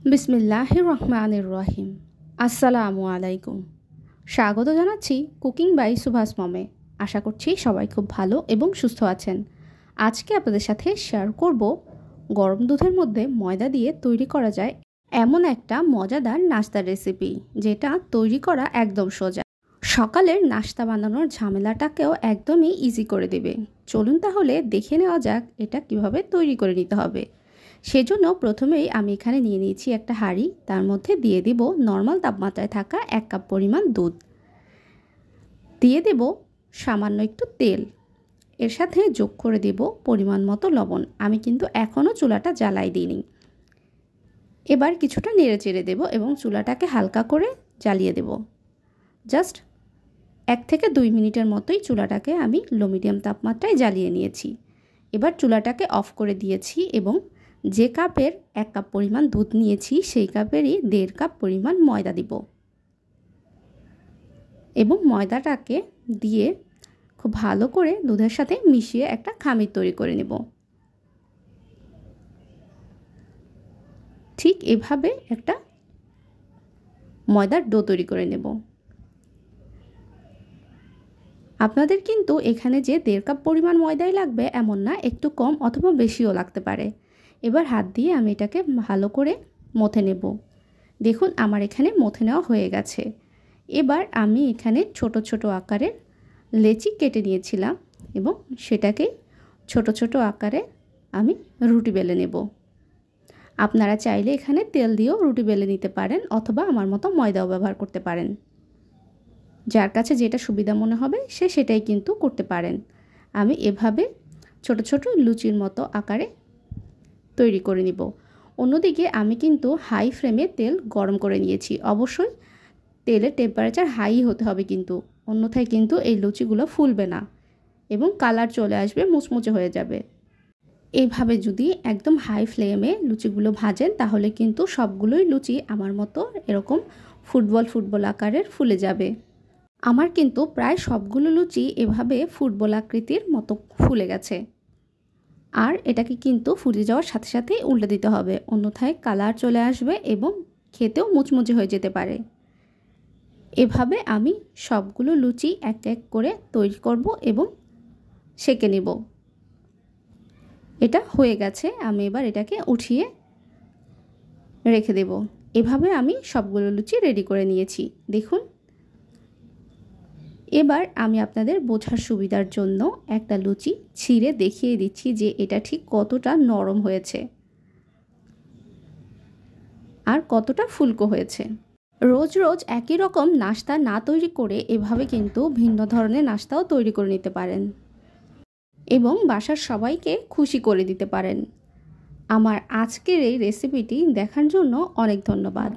বিসমিল্লাহির রহমানির রহিম। আসসালামু আলাইকুম। স্বাগত জানাচ্ছি কুকিং বাই সুভাষ মমে। আশা করছি সবাই খুব ভালো এবং সুস্থ আছেন। আজকে আপনাদের সাথে শেয়ার করব গরম দুধের মধ্যে ময়দা দিয়ে তৈরি করা যায় এমন একটা মজাদার নাস্তার রেসিপি, যেটা তৈরি করা একদম সোজা। সকালের নাস্তা বানানোর ঝামেলাটাকেও একদমই ইজি করে দেবে। চলুন তাহলে দেখে নেওয়া যাক এটা কিভাবে তৈরি করে নিতে হবে। সেজন্য প্রথমেই আমি এখানে নিয়ে নিয়েছি একটা হাঁড়ি। তার মধ্যে দিয়ে দেব নর্মাল তাপমাত্রায় থাকা 1 কাপ পরিমাণ দুধ। দিয়ে দেব সামান্য একটু তেল। এর সাথে যোগ করে দেব পরিমাণ মতো লবণ। আমি কিন্তু এখনও চুলাটা জ্বালাই দিইনি। এবার কিছুটা নেড়ে চেড়ে দেব এবং চুলাটাকে হালকা করে জ্বালিয়ে দেব। জাস্ট 1 থেকে 2 মিনিটের মতোই চুলাটাকে আমি লো মিডিয়াম তাপমাত্রায় জ্বালিয়ে নিয়েছি। এবার চুলাটাকে অফ করে দিয়েছি এবং যে কাপের 1 কাপ পরিমাণ দুধ নিয়েছি সেই কাপেরই 1.5 কাপ পরিমাণ ময়দা দিব এবং ময়দাটাকে দিয়ে খুব ভালো করে দুধের সাথে মিশিয়ে একটা খামির তৈরি করে নেব। ঠিক এভাবে একটা ময়দার ডো তৈরি করে নেব। আপনাদের কিন্তু এখানে যে 1.5 কাপ পরিমাণ ময়দাই লাগবে এমন না, একটু কম অথবা বেশিও লাগতে পারে। এবার হাত দিয়ে আমি এটাকে ভালো করে মথে নেব। দেখুন আমার এখানে মথে নেওয়া হয়ে গেছে। এবার আমি এখানে ছোট ছোট আকারের লেচি কেটে নিয়েছিলাম এবং সেটাকে ছোট ছোট আকারে আমি রুটি বেলে নেব। আপনারা চাইলে এখানে তেল দিয়েও রুটি বেলে নিতে পারেন অথবা আমার মতো ময়দাও ব্যবহার করতে পারেন। যার কাছে যেটা সুবিধা মনে হবে সে সেটাই কিন্তু করতে পারেন। আমি এভাবে ছোট ছোট লুচির মতো আকারে তৈরি করে নিব। অন্যদিকে আমি কিন্তু হাই ফ্লেমে তেল গরম করে নিয়েছি। অবশ্যই তেলের টেম্পারেচার হাই হতে হবে, কিন্তু অন্যথায় কিন্তু এই লুচিগুলো ফুলবে না এবং কালার চলে আসবে, মুচমুচে হয়ে যাবে। এইভাবে যদি একদম হাই ফ্লেমে লুচিগুলো ভাজেন তাহলে কিন্তু সবগুলোই লুচি আমার মতো এরকম ফুটবল আকারের ফুলে যাবে। আমার কিন্তু প্রায় সবগুলো লুচি এভাবে ফুটবল আকৃতির মতো ফুলে গেছে। আর এটাকে কিন্তু ফুলে যাওয়ার সাথে সাথেই উল্টে দিতে হবে, অন্যথায় কালার চলে আসবে এবং খেতেও মুচমুচে হয়ে যেতে পারে। এভাবে আমি সবগুলো লুচি এক এক করে তৈরি করব এবং সেঁকে নেব। এটা হয়ে গেছে, আমি এবার এটাকে উঠিয়ে রেখে দেব। এভাবে আমি সবগুলো লুচি রেডি করে নিয়েছি। দেখুন, এবার আমি আপনাদের বোঝার সুবিধার জন্য একটা লুচি ছিঁড়ে দেখিয়ে দিচ্ছি যে এটা ঠিক কতটা নরম হয়েছে আর কতটা ফুলকো হয়েছে। রোজ রোজ একই রকম নাস্তা না তৈরি করে এভাবে কিন্তু ভিন্ন ধরনের নাস্তাও তৈরি করে নিতে পারেন এবং বাসার সবাইকে খুশি করে দিতে পারেন। আমার আজকের এই রেসিপিটি দেখার জন্য অনেক ধন্যবাদ।